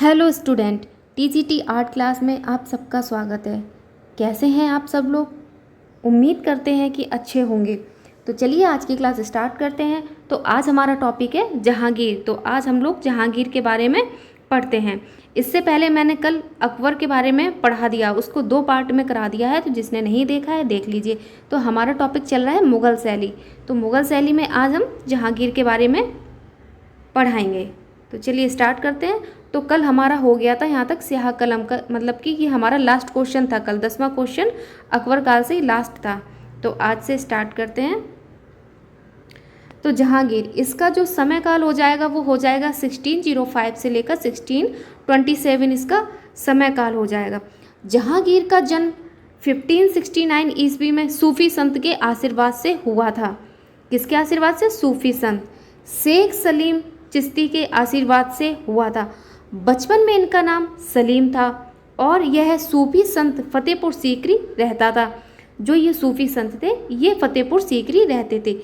Hello student, TGT art class में आप सबका स्वागत है। कैसे हैं आप सब लोग? उम्मीद करते हैं कि अच्छे होंगे। तो चलिए आज की क्लास स्टार्ट करते हैं। तो आज हमारा टॉपिक है जहांगीर। तो आज हम लोग जहांगीर के बारे में पढ़ते हैं। इससे पहले मैंने कल अकबर के बारे में पढ़ा दिया, उसको 2 पार्ट में करा दिया है, तो जिसने नहीं देखा है देख लीजिए। तो हमारा टॉपिक चल रहा है मुग़ल शैली। तो मुग़ल शैली में आज हम जहांगीर के बारे में पढ़ाएंगे। तो चलिए स्टार्ट करते हैं। तो कल हमारा हो गया था यहाँ तक स्याह कलम का, मतलब कि ये हमारा लास्ट क्वेश्चन था। कल 10वां क्वेश्चन अकबर काल से ही लास्ट था। तो आज से स्टार्ट करते हैं। तो जहांगीर, इसका जो समय काल हो जाएगा वो हो जाएगा 1605 से लेकर 1627 इसका समय काल हो जाएगा। जहांगीर का जन्म 1569 ईस्वी में सूफी संत के आशीर्वाद से हुआ था। किसके आशीर्वाद से? सूफी संत शेख सलीम चिश्ती के आशीर्वाद से हुआ था। बचपन में इनका नाम सलीम था और यह सूफी संत फतेहपुर सीकरी रहता था। जो ये सूफी संत थे ये फतेहपुर सीकरी रहते थे,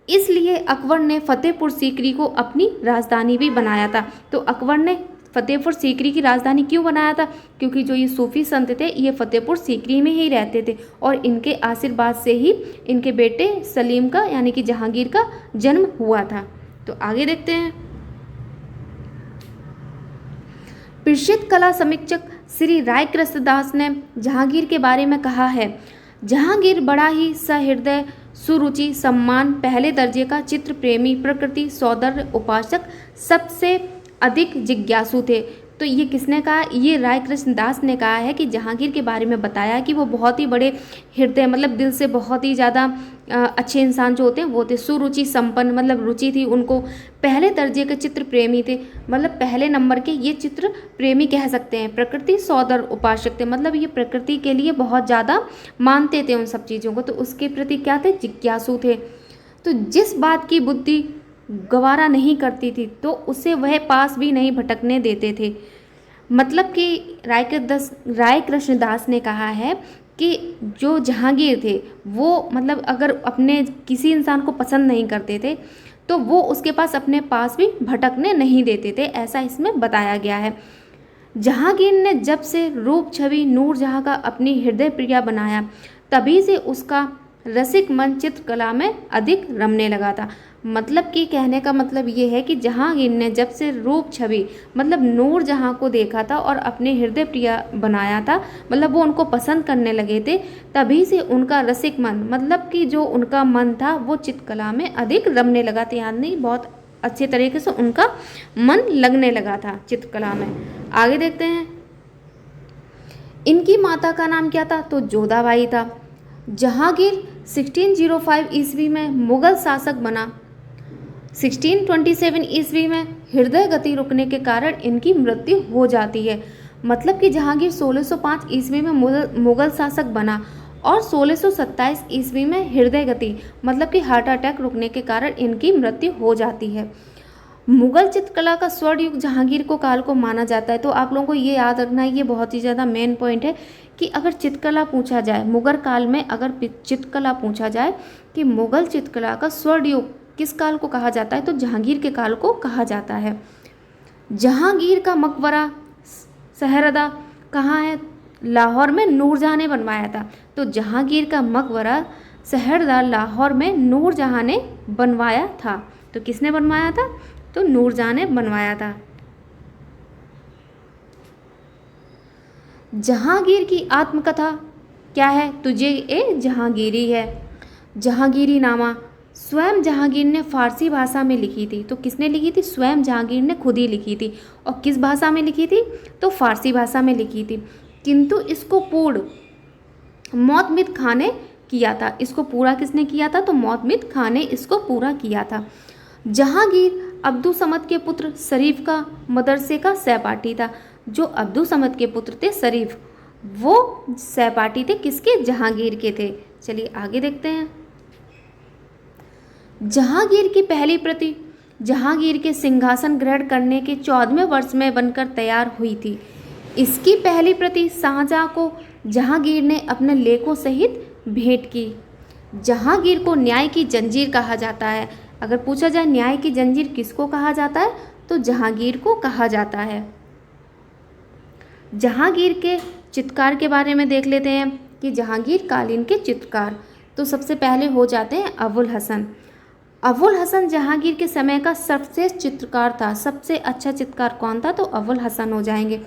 इसलिए अकबर ने फतेहपुर सीकरी को अपनी राजधानी भी बनाया था। तो अकबर ने फतेहपुर सीकरी की राजधानी क्यों बनाया था? क्योंकि जो ये सूफी संत थे ये फतेहपुर सीकरी में ही रहते थे और इनके आशीर्वाद से ही इनके बेटे सलीम का यानी कि जहांगीर का जन्म हुआ था। तो आगे देखते हैं। प्रसिद्ध कला समीक्षक श्री राय कृष्णदास ने जहांगीर के बारे में कहा है, जहांगीर बड़ा ही सहृदय, सुरुचि, सम्मान, पहले दर्जे का चित्र प्रेमी, प्रकृति सौंदर्य उपासक, सबसे अधिक जिज्ञासु थे। तो ये किसने कहा? ये राय कृष्णदास ने कहा है कि जहांगीर के बारे में बताया कि वो बहुत ही बड़े हृदय, मतलब दिल से बहुत ही ज़्यादा अच्छे इंसान जो होते हैं वो थे। सुरुचि संपन्न, मतलब रुचि थी उनको। पहले दर्जे के चित्र प्रेमी थे, मतलब पहले नंबर के ये चित्र प्रेमी कह सकते हैं। प्रकृति सौंदर्य उपासक थे, मतलब ये प्रकृति के लिए बहुत ज़्यादा मानते थे उन सब चीज़ों को। तो उसके प्रति क्या थे? जिज्ञासु थे। तो जिस बात की बुद्धि गवारा नहीं करती थी तो उसे वह पास भी नहीं भटकने देते थे। मतलब कि राय कृष्णदास ने कहा है कि जो जहांगीर थे वो मतलब अगर अपने किसी इंसान को पसंद नहीं करते थे तो वो उसके पास अपने पास भी भटकने नहीं देते थे, ऐसा इसमें बताया गया है। जहांगीर ने जब से रूप छवि नूरजहां का अपनी हृदय प्रिया बनाया तभी से उसका रसिक मन चित्रकला में अधिक रमने लगा था। मतलब कि कहने का मतलब ये है कि जहांगीर ने जब से रूप छवि मतलब नूरजहां को देखा था और अपने हृदय प्रिया बनाया था, मतलब वो उनको पसंद करने लगे थे, तभी से उनका रसिक मन, मतलब कि जो उनका मन था वो चित्रकला में अधिक रमने लगा था, यानी बहुत अच्छे तरीके से उनका मन लगने लगा था चित्रकला में। आगे देखते हैं। इनकी माता का नाम क्या था? तो जोधाबाई था। जहांगीर 1605 ईस्वी में मुगल शासक बना। 1627 ईस्वी में हृदय गति रुकने के कारण इनकी मृत्यु हो जाती है। मतलब कि जहांगीर 1605 ईस्वी में मुगल शासक बना और 1627 ईस्वी में हृदय गति मतलब कि हार्ट अटैक रुकने के कारण इनकी मृत्यु हो जाती है। मुगल चित्रकला का स्वर्ण युग जहांगीर को काल को माना जाता है। तो आप लोगों को ये याद रखना है, ये बहुत ही ज़्यादा मेन पॉइंट है कि अगर चित्रकला पूछा जाए, मुगल काल में अगर चित्रकला पूछा जाए कि मुगल चित्रकला का स्वर्ण युग किस काल को कहा जाता है, तो जहांगीर के काल को कहा जाता है। जहांगीर का मकबरा सहरदा कहाँ है? लाहौर में नूरजहां ने बनवाया था। तो जहांगीर का मकबरा सहरदा लाहौर में नूरजहां ने बनवाया था। तो किसने बनवाया था? तो नूरजहां ने बनवाया था। जहांगीर की आत्मकथा क्या है? तुझे ए जहांगीरी है। जहांगीरी नामा स्वयं जहांगीर ने फारसी भाषा में लिखी थी। तो किसने लिखी थी? स्वयं जहांगीर ने खुद ही लिखी थी। और किस भाषा में लिखी थी? तो फारसी भाषा में लिखी थी। किंतु इसको पूर्ण मोहम्मद खां ने किया था। इसको पूरा किसने किया था? तो मोहम्मद खां ने इसको पूरा किया था। जहांगीर अब्दुल समद के पुत्र शरीफ का मदरसे का सहपाठी था। जो अब्दुल समद के पुत्र थे शरीफ, वो सहपाठी थे किसके? जहांगीर के थे। चलिए आगे देखते हैं। जहांगीर की पहली प्रति जहांगीर के सिंहासन ग्रहण करने के 14वें वर्ष में बनकर तैयार हुई थी। इसकी पहली प्रति शाहजहां को जहांगीर ने अपने लेखों सहित भेंट की। जहांगीर को न्याय की जंजीर कहा जाता है। अगर पूछा जाए न्याय की जंजीर किसको कहा जाता है, तो जहांगीर को कहा जाता है। जहांगीर के चित्रकार के बारे में देख लेते हैं कि जहांगीर कालीन के चित्रकार तो सबसे पहले हो जाते हैं अबुल हसन। अबुल हसन जहांगीर के समय का सर्वश्रेष्ठ चित्रकार था। सबसे अच्छा चित्रकार कौन था? तो अबुल हसन हो जाएंगे।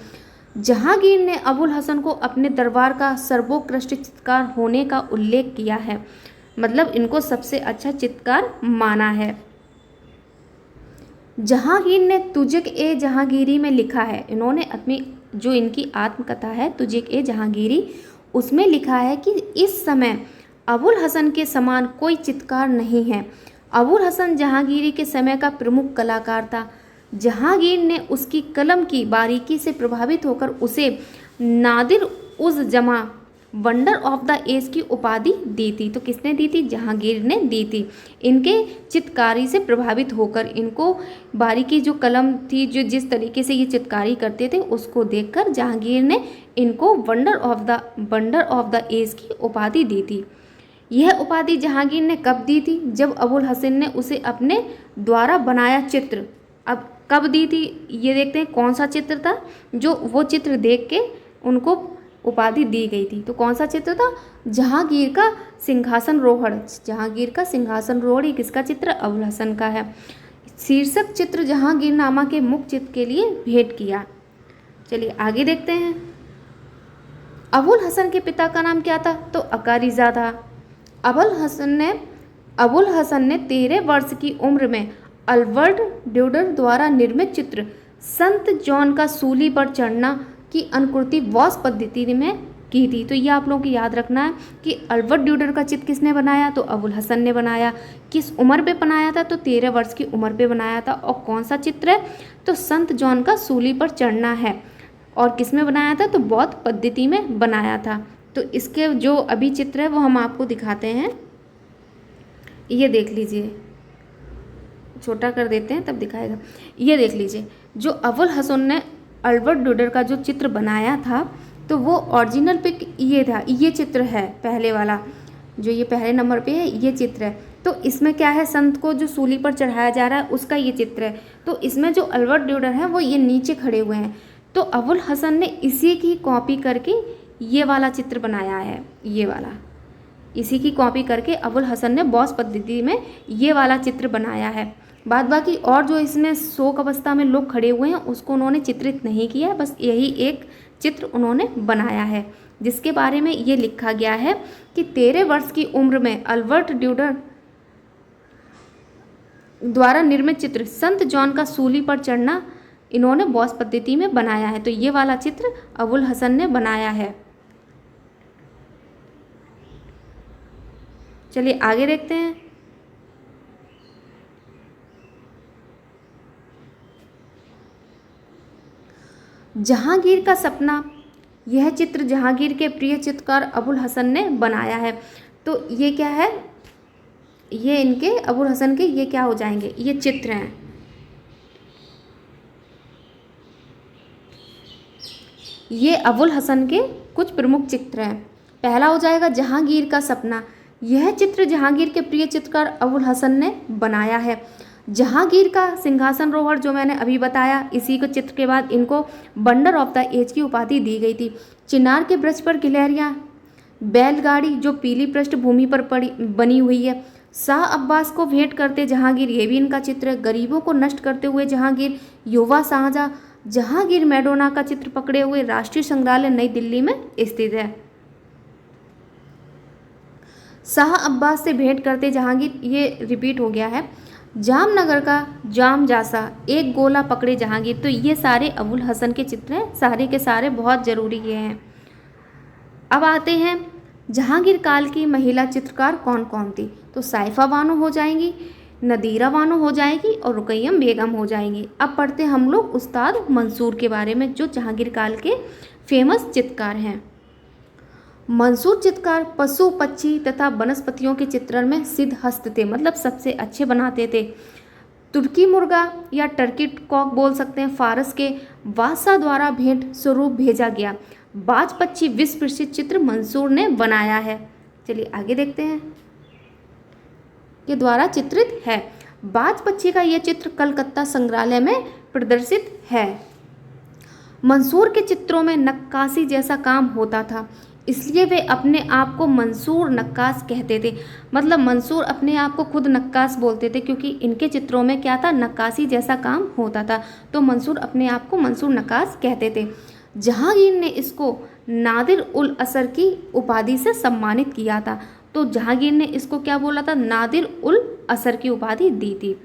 जहांगीर ने अबुल हसन को अपने दरबार का सर्वोत्कृष्ट चित्रकार होने का उल्लेख किया है, मतलब इनको सबसे अच्छा चित्रकार माना है। जहांगीर ने तुज़क-ए-जहांगीरी में लिखा है, इन्होंने अपनी जो इनकी आत्मकथा है तुज़क-ए-जहांगीरी, उसमें लिखा है कि इस समय अबुल हसन के समान कोई चित्रकार नहीं है। अबुल हसन जहांगीरी के समय का प्रमुख कलाकार था। जहांगीर ने उसकी कलम की बारीकी से प्रभावित होकर उसे नादिर उज़ जमा वंडर ऑफ द एज की उपाधि दी थी। तो किसने दी थी? जहांगीर ने दी थी। इनके चित्रकारी से प्रभावित होकर, इनको बारीकी जो कलम थी, जो जिस तरीके से ये चित्रकारी करते थे उसको देखकर जहांगीर ने इनको वंडर ऑफ द एज की उपाधि दी थी। यह उपाधि जहांगीर ने कब दी थी? जब अबुल हसन ने उसे अपने द्वारा बनाया चित्र, अब कब दी थी ये देखते हैं। कौन सा चित्र था? जो वो चित्र देख के उनको उपाधि दी गई थी। तो कौन सा चित्र था? जहांगीर का सिंहासन रोहड़। जहांगीर का सिंहासन रोहड़ ये किसका चित्र? अबुल हसन का है। शीर्षक चित्र जहांगीर नामा के मुख्य चित्र के लिए भेंट किया। चलिए आगे देखते हैं। अबुल हसन के पिता का नाम क्या था? तो अकारिजा था। अबुल हसन ने 13 वर्ष की उम्र में अल्बर्ट ड्यूडर द्वारा निर्मित चित्र संत जॉन का सूली पर चढ़ना की अनुकृति वॉस पद्धति में की थी। तो ये आप लोगों को याद रखना है कि अल्बर्ट ड्यूडर का चित्र किसने बनाया? तो अबुल हसन ने बनाया। किस उम्र पे बनाया था? तो 13 वर्ष की उम्र पे बनाया था। और कौन सा चित्र है? तो संत जॉन का सूली पर चढ़ना है। और किस में बनाया था? तो बौद्ध पद्धति में बनाया था। तो इसके जो अभी चित्र है वो हम आपको दिखाते हैं। ये देख लीजिए, छोटा कर देते हैं तब दिखाएगा। ये देख लीजिए, जो अबुल हसन ने अल्बर्ट ड्यूडर का जो चित्र बनाया था तो वो ओरिजिनल पिक ये था। ये चित्र है पहले वाला, जो ये पहले नंबर पे है, ये चित्र है। तो इसमें क्या है? संत को जो सूली पर चढ़ाया जा रहा है उसका ये चित्र है। तो इसमें जो अल्बर्ट ड्यूडर है वो ये नीचे खड़े हुए हैं। तो अबुल हसन ने इसी की कॉपी करके ये वाला चित्र बनाया है। ये वाला इसी की कॉपी करके अबुल हसन ने बॉस पद्धति में ये वाला चित्र बनाया है। बाद बाकी और जो इसमें शोक अवस्था में लोग खड़े हुए हैं उसको उन्होंने चित्रित नहीं किया, बस यही एक चित्र उन्होंने बनाया है, जिसके बारे में ये लिखा गया है कि 13 वर्ष की उम्र में अल्बर्ट ड्यूडर द्वारा निर्मित चित्र संत जॉन का सूली पर चढ़ना इन्होंने बॉस पद्धति में बनाया है। तो ये वाला चित्र अबुल हसन ने बनाया है। चलिए आगे देखते हैं। जहांगीर का सपना, यह चित्र जहांगीर के प्रिय चित्रकार अबुल हसन ने बनाया है। तो ये क्या है? ये इनके अबुल हसन के ये क्या हो जाएंगे? ये चित्र हैं। ये अबुल हसन के कुछ प्रमुख चित्र हैं। पहला हो जाएगा जहांगीर का सपना। यह चित्र जहांगीर के प्रिय चित्रकार अबुल हसन ने बनाया है। जहांगीर का सिंहासन रोहड़ जो मैंने अभी बताया, इसी के चित्र के बाद इनको वंडर ऑफ द एज की उपाधि दी गई थी। चिनार के वृक्ष पर गिलहरियाँ, बैलगाड़ी जो पीली पृष्ठभूमि पर बनी हुई है, शाह अब्बास को भेंट करते जहांगीर, ये भी इनका चित्र है। गरीबों को नष्ट करते हुए जहांगीर, युवा शाहजहां, जहांगीर मैडोना का चित्र पकड़े हुए, राष्ट्रीय संग्रहालय नई दिल्ली में स्थित है। शाह अब्बास से भेंट करते जहांगीर, ये रिपीट हो गया है। जामनगर का जाम जासा, एक गोला पकड़े जहांगीर। तो ये सारे अबुल हसन के चित्र हैं, सारे के सारे बहुत ज़रूरी ये हैं। अब आते हैं जहांगीर काल की महिला चित्रकार कौन कौन थी। तो साइफा बानो हो जाएंगी, नदीरा बानो हो जाएगी और रुकैयम बेगम हो जाएंगी। अब पढ़ते हम लोग उस्ताद मंसूर के बारे में, जो जहांगीर काल के फेमस चित्रकार हैं। मंसूर चित्रकार पशु पक्षी तथा वनस्पतियों के चित्रण में सिद्धहस्त थे, मतलब सबसे अच्छे बनाते थे। तुर्की मुर्गा या टर्की कॉक बोल सकते हैं, फारस के वासा द्वारा भेंट स्वरूप भेजा गया बाज पक्षी विश्व प्रसिद्ध चित्र मंसूर ने बनाया है। चलिए आगे देखते हैं। के द्वारा चित्रित है। बाज पक्षी का यह चित्र कलकत्ता संग्रहालय में प्रदर्शित है। मंसूर के चित्रों में नक्काशी जैसा काम होता था, इसलिए वे अपने आप को मंसूर नक्काश कहते थे। मतलब मंसूर अपने आप को खुद नक्काश बोलते थे क्योंकि इनके चित्रों में क्या था, नक्काशी जैसा काम होता था, तो मंसूर अपने आप को मंसूर नक्काश कहते थे। जहांगीर ने इसको नादिर उल असर की उपाधि से सम्मानित किया था। तो जहांगीर ने इसको क्या बोला था, नादिर उल असर की उपाधि दी थी।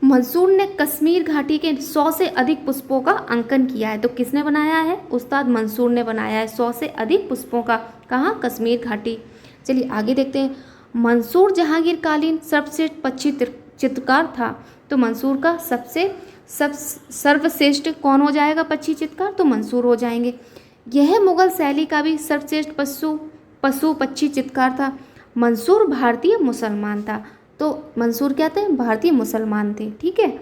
मंसूर ने कश्मीर घाटी के 100 से अधिक पुष्पों का अंकन किया है। तो किसने बनाया है, उस्ताद मंसूर ने बनाया है 100 से अधिक पुष्पों का। कहाँ, कश्मीर घाटी। चलिए आगे देखते हैं। मंसूर जहांगीर कालीन सर्वश्रेष्ठ पक्षी चित्रकार था। तो मंसूर का सर्वश्रेष्ठ कौन हो जाएगा, पक्षी चित्रकार, तो मंसूर हो जाएंगे। यह मुगल शैली का भी सर्वश्रेष्ठ पशु पक्षी चित्रकार था। मंसूर भारतीय मुसलमान था। तो मंसूर क्या थे, भारतीय मुसलमान थे। ठीक है,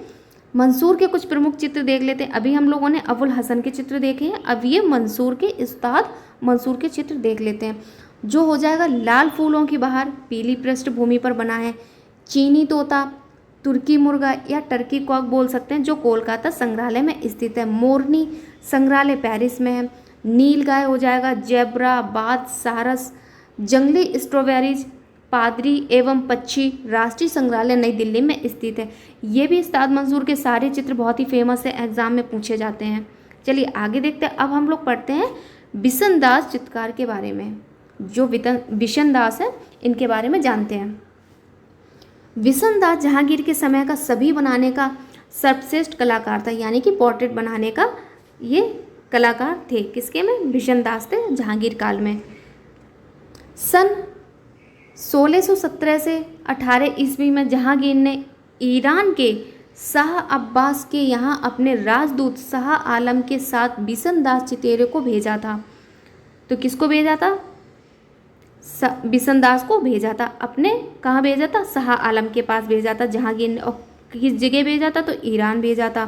मंसूर के कुछ प्रमुख चित्र देख लेते हैं। अभी हम लोगों ने अबुल हसन के चित्र देखे हैं, अब ये मंसूर के उस्ताद मंसूर के चित्र देख लेते हैं। जो हो जाएगा, लाल फूलों की बहार पीली पृष्ठभूमि पर बना है। चीनी तोता, तुर्की मुर्गा या टर्की कॉक बोल सकते हैं, जो कोलकाता संग्रहालय में स्थित है। मोरनी संग्रहालय पेरिस में है। नील गाय हो जाएगा, जेब्रा, बाज, सारस, जंगली स्ट्रॉबेरीज, पादरी एवं पक्षी राष्ट्रीय संग्रहालय नई दिल्ली में स्थित है। ये भी उस्ताद मंसूर के सारे चित्र बहुत ही फेमस है, एग्जाम में पूछे जाते हैं। चलिए आगे देखते हैं। अब हम लोग पढ़ते हैं बिशन दास चित्रकार के बारे में। जो बिशन दास है, इनके बारे में जानते हैं। बिशन दास जहांगीर के समय का सभी बनाने का सर्वश्रेष्ठ कलाकार था, यानी कि पोर्ट्रेट बनाने का ये कलाकार थे। किसके में, बिशन दास थे जहांगीर काल में। सन 1617 से 18 ईस्वी में जहांगीर ने ईरान के शाह अब्बास के यहाँ अपने राजदूत शाह आलम के साथ बिशन दास चितेरे को भेजा था। तो किसको भेजा था, बिशन दास को भेजा था। अपने कहाँ भेजा था, शाह आलम के पास भेजा था जहांगीर ने। और किस जगह भेजा था, तो ईरान भेजा था।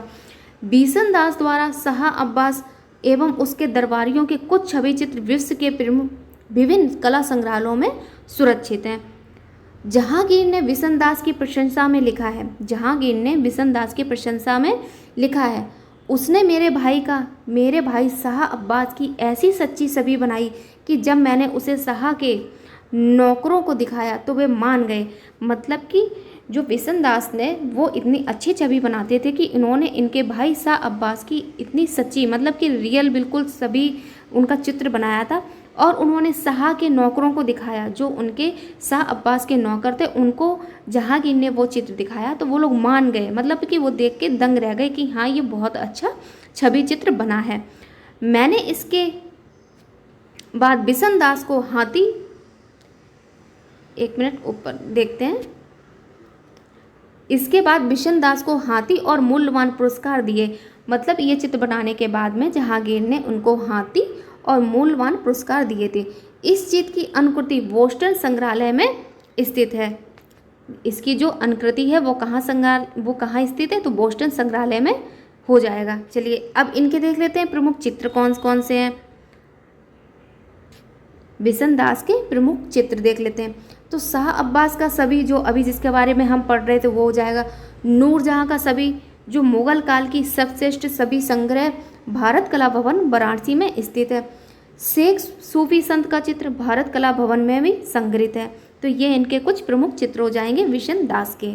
बिशन दास द्वारा शाह अब्बास एवं उसके दरबारियों के कुछ छवि चित्र विश्व के प्रमुख विभिन्न कला संग्रहालयों में सुरक्षित हैं। जहांगीर ने बिशन दास की प्रशंसा में लिखा है, जहांगीर ने बिशन दास की प्रशंसा में लिखा है, उसने मेरे भाई शाह अब्बास की ऐसी सच्ची छवि बनाई कि जब मैंने उसे शाह के नौकरों को दिखाया तो वे मान गए। मतलब कि जो बिशन दास ने वो इतनी अच्छी छवि बनाते थे कि इन्होंने इनके भाई शाह अब्बास की इतनी सच्ची, मतलब कि रियल बिल्कुल सभी उनका चित्र बनाया था। और उन्होंने शाह के नौकरों को दिखाया, जो उनके शाह अब्बास के नौकर थे, उनको जहांगीर ने वो चित्र दिखाया तो वो लोग मान गए। मतलब कि वो देख के दंग रह गए कि हाँ, ये बहुत अच्छा छवि चित्र बना है। मैंने इसके बाद बिशन दास को हाथी, एक मिनट ऊपर देखते हैं। इसके बाद बिशन दास को हाथी और मूल्यवान पुरस्कार दिए। मतलब ये चित्र बनाने के बाद में जहांगीर ने उनको हाथी और मूल्यवान पुरस्कार दिए थे। इस चित्र की अनुकृति बोस्टन संग्रहालय में स्थित है। इसकी जो अनुकृति है वो कहाँ स्थित है, तो बोस्टन संग्रहालय में हो जाएगा। चलिए अब इनके देख लेते हैं प्रमुख चित्र कौन कौन से हैं। बिशन दास के प्रमुख चित्र देख लेते हैं। तो शाह अब्बास का सभी, जो अभी जिसके बारे में हम पढ़ रहे थे वो हो जाएगा। नूरजहाँ का सभी, जो मुगल काल की सर्वश्रेष्ठ सभी संग्रह भारत कला भवन वाराणसी में स्थित है। शेख सूफी संत का चित्र भारत कला भवन में भी संग्रहित है। तो ये इनके कुछ प्रमुख चित्र हो जाएंगे बिशन दास के।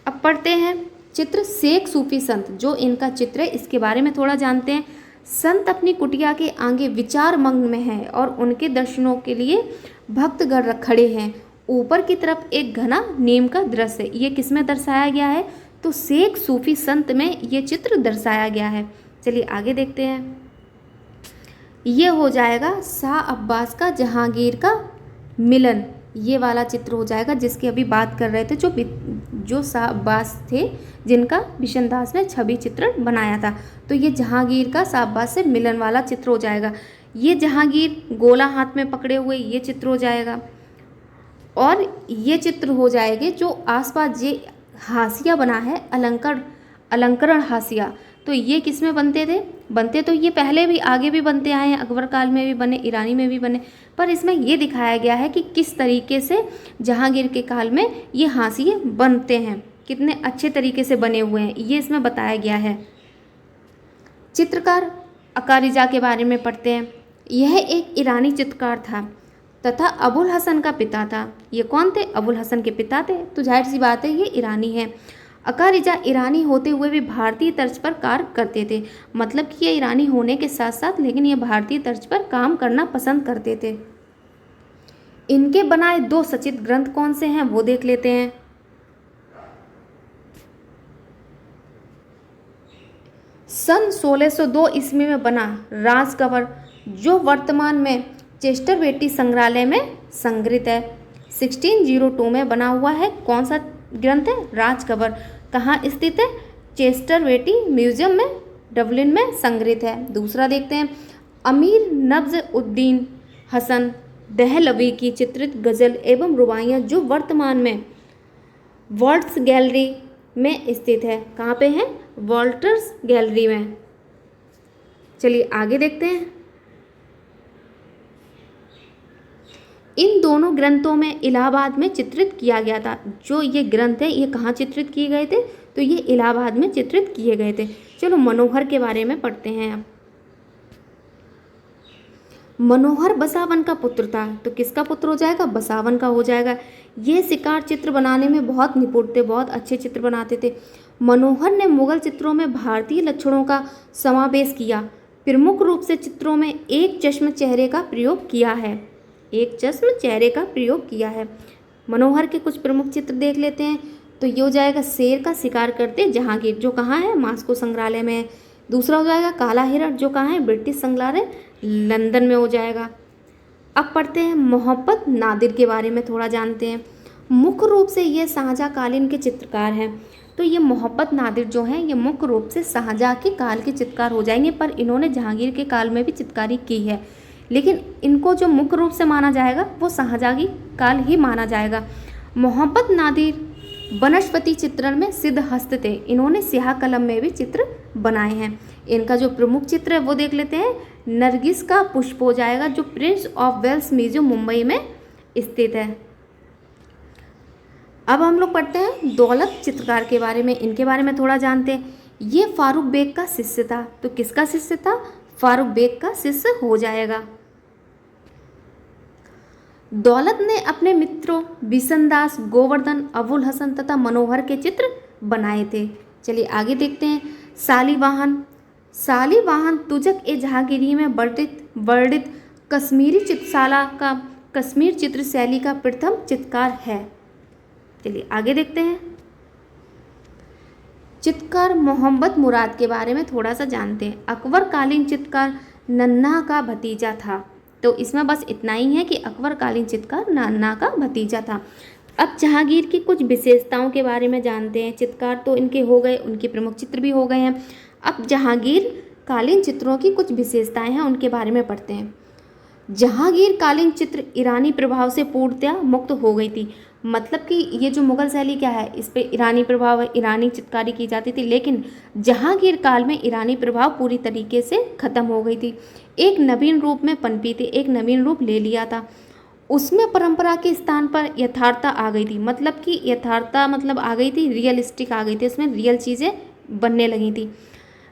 अब पढ़ते हैं चित्र शेख सूफी संत, जो इनका चित्र है इसके बारे में थोड़ा जानते हैं। संत अपनी कुटिया के आगे विचार मग्न में है और उनके दर्शनों के लिए भक्तगण खड़े हैं। ऊपर की तरफ एक घना नीम का दृश्य, ये किसमें दर्शाया गया है, तो शेख सूफी संत में ये चित्र दर्शाया गया है। चलिए आगे देखते हैं। ये हो जाएगा शाह अब्बास का जहांगीर का मिलन, ये वाला चित्र हो जाएगा जिसकी अभी बात कर रहे थे, जो शाह अब्बास थे जिनका बिशन दास ने छवि चित्र बनाया था। तो ये जहांगीर का शाह अब्बास से मिलन वाला चित्र हो जाएगा। ये जहांगीर गोला हाथ में पकड़े हुए ये चित्र हो जाएगा। और ये चित्र हो जाएंगे जो आसपास ये हाशिया बना है, अलंकरण हाशिया, तो ये किस में बनते तो ये पहले भी आगे भी बनते आए हैं, अकबर काल में भी बने, ईरानी में भी बने, पर इसमें ये दिखाया गया है कि किस तरीके से जहांगीर के काल में ये हाशिए बनते हैं। कितने अच्छे तरीके से बने हुए हैं ये इसमें बताया गया है। चित्रकार अकारिजा के बारे में पढ़ते हैं। यह एक ईरानी चित्रकार था तथा अबुल हसन का पिता था। ये कौन थे? अबुल हसन के पिता थे, तो जाहिर सी बात है ये ईरानी है। अकारिजा ईरानी होते हुए भी भारतीय तर्ज पर कार्य करते थे, मतलब कि ये ईरानी होने के साथ साथ लेकिन ये भारतीय तर्ज पर काम करना पसंद करते थे। इनके बनाए 2 सचित्र ग्रंथ कौन से हैं वो देख लेते हैं। सन 1602 ईस्वी में बना राज कवर, जो वर्तमान में चेस्टर बेटी संग्रहालय में संग्रहित है। 1602 में बना हुआ है कौन सा ग्रंथ है? राज कवर। कहाँ स्थित है? चेस्टर बेटी म्यूजियम में डबलिन में संग्रहित है। दूसरा देखते हैं, अमीर नब्ज उद्दीन हसन दहलवी की चित्रित गज़ल एवं रुबाइयाँ, जो वर्तमान में वॉल्ट्स गैलरी में स्थित है। कहाँ पे है? वॉल्टर्स गैलरी में। चलिए आगे देखते हैं। इन दोनों ग्रंथों में इलाहाबाद में चित्रित किया गया था। जो ये ग्रंथ है ये कहाँ चित्रित किए गए थे? तो ये इलाहाबाद में चित्रित किए गए थे। चलो मनोहर के बारे में पढ़ते हैं अब। मनोहर बसावन का पुत्र था, तो किसका पुत्र हो जाएगा? बसावन का हो जाएगा। ये शिकार चित्र बनाने में बहुत निपुण थे, बहुत अच्छे चित्र बनाते थे। मनोहर ने मुगल चित्रों में भारतीय लक्षणों का समावेश किया। प्रमुख रूप से चित्रों में एक चश्म चेहरे का प्रयोग किया है। एक चश्म चेहरे का प्रयोग किया है। मनोहर के कुछ प्रमुख चित्र देख लेते हैं। तो ये हो जाएगा शेर का शिकार करते जहांगीर, जो कहाँ है? मास्को संग्रहालय में है। दूसरा हो जाएगा काला हिरण, जो कहाँ है? ब्रिटिश संग्रहालय लंदन में हो जाएगा। अब पढ़ते हैं मोहब्बत नादिर के बारे में थोड़ा जानते हैं। मुख्य रूप से ये शाहजहाँकालीन के चित्रकार हैं। तो ये मोहब्बत नादिर जो हैं ये मुख्य रूप से शाहजहाँ के काल के चित्रकार हो जाएंगे, पर इन्होंने जहांगीर के काल में भी चित्रकारी की है, लेकिन इनको जो मुख्य रूप से माना जाएगा वो शाहजहाँ की काल ही माना जाएगा। मोहब्बत नादिर वनस्पति चित्रण में सिद्धहस्त थे। इन्होंने स्याह कलम में भी चित्र बनाए हैं। इनका जो प्रमुख चित्र है वो देख लेते हैं। नरगिस का पुष्प हो जाएगा, जो Prince of Wales museum Mumbai में स्थित है। अब हम लोग पढ़ते हैं दौलत चित्रकार के बारे में। इनके बारे में थोड़ा जानते हैं। ये फारूक बेग का शिष्य था। तो किसका शिष्य था? फारूक बेग का शिष्य हो जाएगा। दौलत ने अपने मित्रों बिशनदास, गोवर्धन, अबुल हसन तथा मनोहर के चित्र बनाए थे। चलिए आगे देखते हैं। शालीवाहन तुजक ए जहांगीरी में वर्णित कश्मीरी चित्रशाला का कश्मीर चित्र शैली का प्रथम चित्रकार है। चलिए आगे देखते हैं। चित्रकार मोहम्मद मुराद के बारे में थोड़ा सा जानते हैं। अकबर कालीन चित्रकार नन्ना का भतीजा था। तो इसमें बस इतना ही है कि अकबर कालीन चित्रकार नन्ना का भतीजा था। अब जहांगीर की कुछ विशेषताओं के बारे में जानते हैं। चित्रकार तो इनके हो गए, उनके प्रमुख चित्र भी हो गए हैं। अब जहांगीर कालीन चित्रों की कुछ विशेषताएं हैं, उनके बारे में पढ़ते हैं। जहांगीर कालीन चित्र ईरानी प्रभाव से पूर्णतया मुक्त हो गई थी। मतलब कि ये जो मुगल शैली क्या है, इस पे ईरानी प्रभाव है, ईरानी चित्रकारी की जाती थी, लेकिन जहांगीर काल में ईरानी प्रभाव पूरी तरीके से खत्म हो गई थी। एक नवीन रूप में पनपी थी, एक नवीन रूप ले लिया था। उसमें परंपरा के स्थान पर यथार्थता आ गई थी। मतलब कि यथार्थता मतलब आ गई थी, रियलिस्टिक आ गई थी, इसमें रियल चीज़ें बनने लगी थी।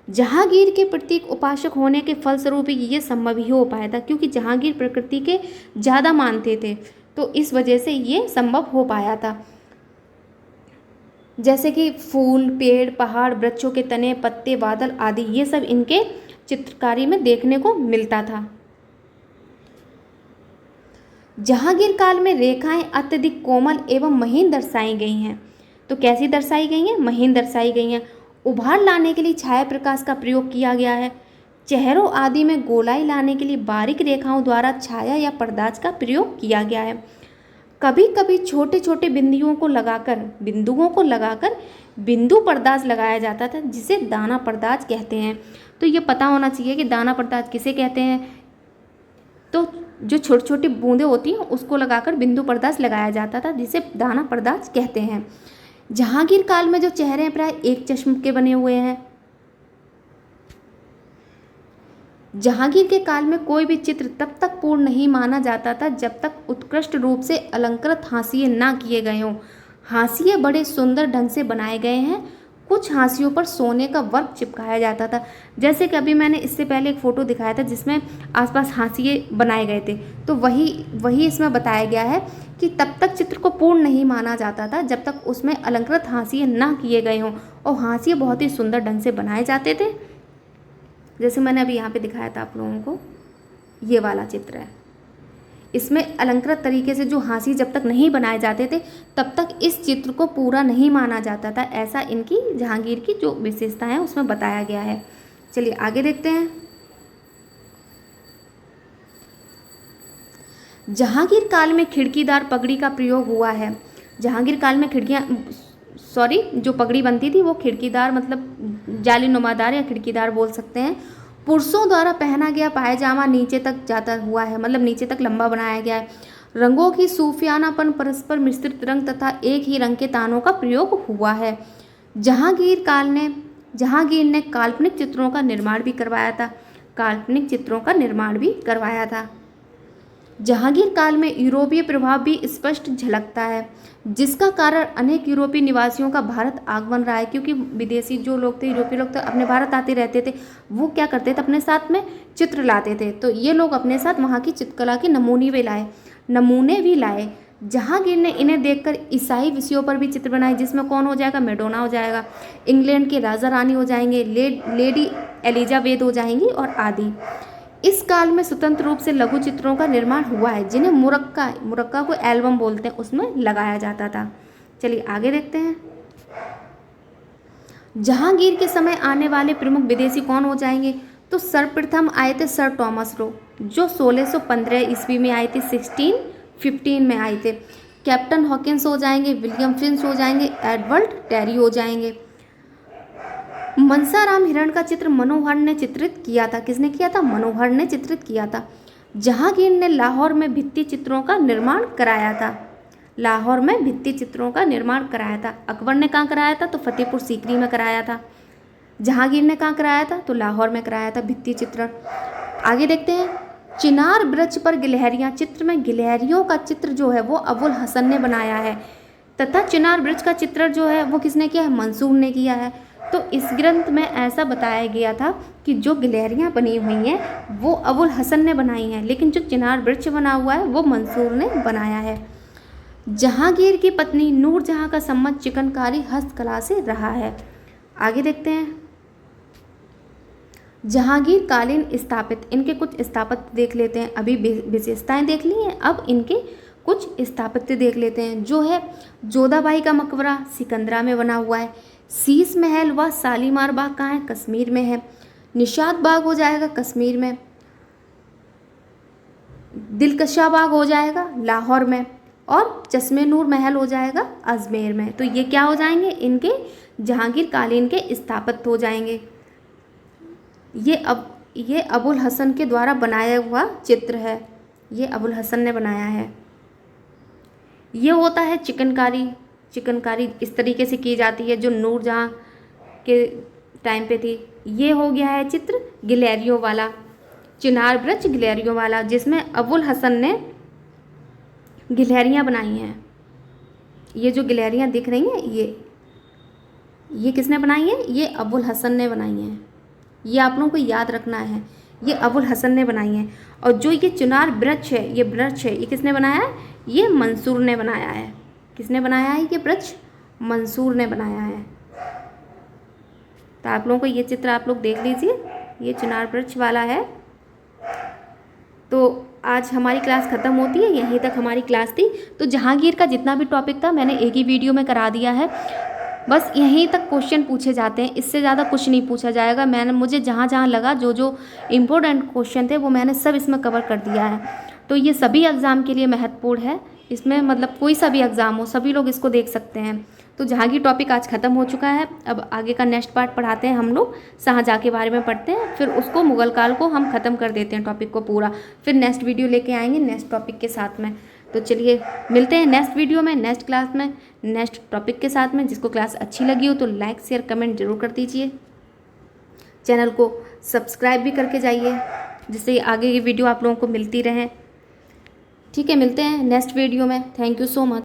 जहांगीर के प्रतीक उपासक होने के फलस्वरूप ही ये संभव ही हो पाया था, क्योंकि जहांगीर प्रकृति के ज़्यादा मानते थे, तो इस वजह से ये संभव हो पाया था। जैसे कि फूल, पेड़, पहाड़, वृक्षों के तने, पत्ते, बादल आदि, ये सब इनके चित्रकारी में देखने को मिलता था। जहांगीर काल में रेखाएं अत्यधिक कोमल एवं महीन दर्शाई गई हैं। तो कैसी दर्शाई गई हैं? महीन दर्शाई गई हैं। उभार लाने के लिए छाया प्रकाश का प्रयोग किया गया है। चेहरों आदि में गोलाई लाने के लिए बारीक रेखाओं द्वारा छाया या पर्दाज का प्रयोग किया गया है। कभी कभी छोटे छोटे बिंदुओं को लगाकर बिंदु पर्दाज लगाया जाता था, जिसे दाना पर्दाज कहते हैं। तो ये पता होना चाहिए कि दाना पर्दाज किसे कहते हैं। तो जो छोटी छोटी बूंदें होती हैं उसको लगाकर बिंदु पर्दाज लगाया जाता था, जिसे दाना पर्दाज कहते हैं। जहांगीर काल में जो चेहरे प्राय एक चश्म के बने हुए हैं। जहांगीर के काल में कोई भी चित्र तब तक पूर्ण नहीं माना जाता था जब तक उत्कृष्ट रूप से अलंकृत हाशिए ना किए गए हों। हाशिए बड़े सुंदर ढंग से बनाए गए हैं। कुछ हाशियों पर सोने का वर्क चिपकाया जाता था। जैसे कि अभी मैंने इससे पहले एक फ़ोटो दिखाया था जिसमें आसपास हाशिए बनाए गए थे, तो वही इसमें बताया गया है कि तब तक चित्र को पूर्ण नहीं माना जाता था जब तक उसमें अलंकृत हाशिए ना किए गए हों, और हाशिए बहुत ही सुंदर ढंग से बनाए जाते थे। जैसे मैंने अभी यहाँ पे दिखाया था आप लोगों को, ये वाला चित्र है। इसमें अलंकृत तरीके से जो हाशिए जब तक नहीं बनाए जाते थे तब तक इस चित्र को पूरा नहीं माना जाता था। ऐसा इनकी जहांगीर की जो विशेषता है उसमें बताया गया है। चलिए आगे देखते हैं। जहांगीर काल में खिड़कीदार पगड़ी का प्रयोग हुआ है। जहांगीर काल में जो पगड़ी बनती थी वो खिड़कीदार, मतलब जाली नुमादार या खिड़कीदार बोल सकते हैं। पुरुषों द्वारा पहना गया पायजामा नीचे तक जाता हुआ है, मतलब नीचे तक लंबा बनाया गया है। रंगों की सूफियानापन, परस्पर मिश्रित रंग तथा एक ही रंग के तानों का प्रयोग हुआ है। जहांगीर ने काल्पनिक चित्रों का निर्माण भी करवाया था। जहांगीर काल में यूरोपीय प्रभाव भी स्पष्ट झलकता है, जिसका कारण अनेक यूरोपीय निवासियों का भारत आगमन रहा है। क्योंकि विदेशी जो लोग थे, यूरोपीय लोग तो अपने भारत आते रहते थे, वो क्या करते थे, अपने साथ में चित्र लाते थे। तो ये लोग अपने साथ वहाँ की चित्रकला के नमूने भी लाए। जहांगीर ने इन्हें देखकर ईसाई विषयों पर भी चित्र बनाए, जिसमें कौन हो जाएगा, मैडोना हो जाएगा, इंग्लैंड के राजा रानी हो जाएंगे, लेडी एलिजाबेथ हो जाएंगी और आदि। इस काल में स्वतंत्र रूप से लघु चित्रों का निर्माण हुआ है, जिन्हें मुरक्का को एल्बम बोलते हैं, उसमें लगाया जाता था। चलिए आगे देखते हैं। जहांगीर के समय आने वाले प्रमुख विदेशी कौन हो जाएंगे, तो सर्वप्रथम आए थे सर टॉमस रो, जो 1615 ईस्वी में आए थे, 1615 में आए थे। कैप्टन हॉकिंस हो जाएंगे, विलियम फिंच हो जाएंगे, एडवर्ड टेरी हो जाएंगे। मनसाराम हिरण का चित्र मनोहर ने चित्रित किया था। किसने किया था? मनोहर ने चित्रित किया था। जहांगीर ने लाहौर में भित्ति चित्रों का निर्माण कराया था। अकबर ने कहाँ कराया था? तो फतेहपुर सीकरी में कराया था। जहांगीर ने कहाँ कराया था? तो लाहौर में कराया था भित्ति चित्रण। आगे देखते हैं। चिनार वृक्ष पर गिलहरियां, चित्र में गिलहरियों का चित्र जो है वो अबुल हसन ने बनाया है, तथा चिनार वृक्ष का चित्र जो है वो किसने किया है? मंसूर ने किया है। तो इस ग्रंथ में ऐसा बताया गया था कि जो गिलहरियां बनी हुई हैं वो अबुल हसन ने बनाई हैं, लेकिन जो चिनार वृक्ष बना हुआ है वो मंसूर ने बनाया है। जहांगीर की पत्नी नूरजहां का संबंध चिकनकारी हस्तकला से रहा है। आगे देखते हैं। जहांगीर कालीन स्थापित, इनके कुछ स्थापत्य देख लेते हैं। अभी विशेषताएं देख ली हैं, अब इनके कुछ स्थापत्य देख लेते हैं। जो है जोधाबाई का मकबरा सिकंदरा में बना हुआ है। शीश महल व शालीमार बाग कहाँ है? कश्मीर में है। निशात बाग हो जाएगा कश्मीर में। दिलकशा बाग हो जाएगा लाहौर में, और चश्मे नूर महल हो जाएगा अजमेर में। तो ये क्या हो जाएंगे? इनके जहांगीर कालीन के स्थापत्य हो जाएंगे। ये अबुल हसन के द्वारा बनाया हुआ चित्र है, ये अबुल हसन ने बनाया है। ये होता है चिकनकारी इस तरीके से की जाती है जो नूरजहां के टाइम पे थी। ये हो गया है चित्र गिलहरियों वाला, चिनार वृक्ष गिलहरियों वाला, जिसमें अबुल हसन ने गिलहरियाँ बनाई हैं। ये जो गिलहरियाँ दिख रही हैं ये किसने बनाई है? ये अबुल हसन ने बनाई हैं। ये आप लोगों को याद रखना है, ये अबुल हसन ने बनाई हैं। और जो ये चिनार वृक्ष है, ये किसने बनाया है? ये मंसूर ने बनाया है। किसने बनाया है? ये वृक्ष मंसूर ने बनाया है। तो आप लोगों को ये चित्र आप लोग देख लीजिए, ये चिनार वृक्ष वाला है। तो आज हमारी क्लास ख़त्म होती है, यहीं तक हमारी क्लास थी। तो जहांगीर का जितना भी टॉपिक था मैंने एक ही वीडियो में करा दिया है। बस यहीं तक क्वेश्चन पूछे जाते हैं, इससे ज़्यादा कुछ नहीं पूछा जाएगा। मुझे जहाँ जहाँ लगा जो इम्पोर्टेंट क्वेश्चन थे वो मैंने सब इसमें कवर कर दिया है। तो ये सभी एग्ज़ाम के लिए महत्वपूर्ण है। इसमें मतलब कोई सा भी एग्ज़ाम हो, सभी लोग इसको देख सकते हैं। तो जहांगीर टॉपिक आज ख़त्म हो चुका है। अब आगे का नेक्स्ट पार्ट पढ़ाते हैं हम लोग, शाहजहाँ के बारे में पढ़ते हैं, फिर उसको मुग़ल काल को हम ख़त्म कर देते हैं टॉपिक को पूरा। फिर नेक्स्ट वीडियो लेके आएंगे नेक्स्ट टॉपिक के साथ में। तो चलिए मिलते हैं नेक्स्ट वीडियो में, नेक्स्ट क्लास में, नेक्स्ट टॉपिक के साथ में। जिसको क्लास अच्छी लगी हो तो लाइक शेयर कमेंट जरूर कर दीजिए। चैनल को सब्सक्राइब भी करके जाइए, जिससे आगे की वीडियो आप लोगों को मिलती रहे। ठीक है, मिलते हैं नेक्स्ट वीडियो में। Thank you so much.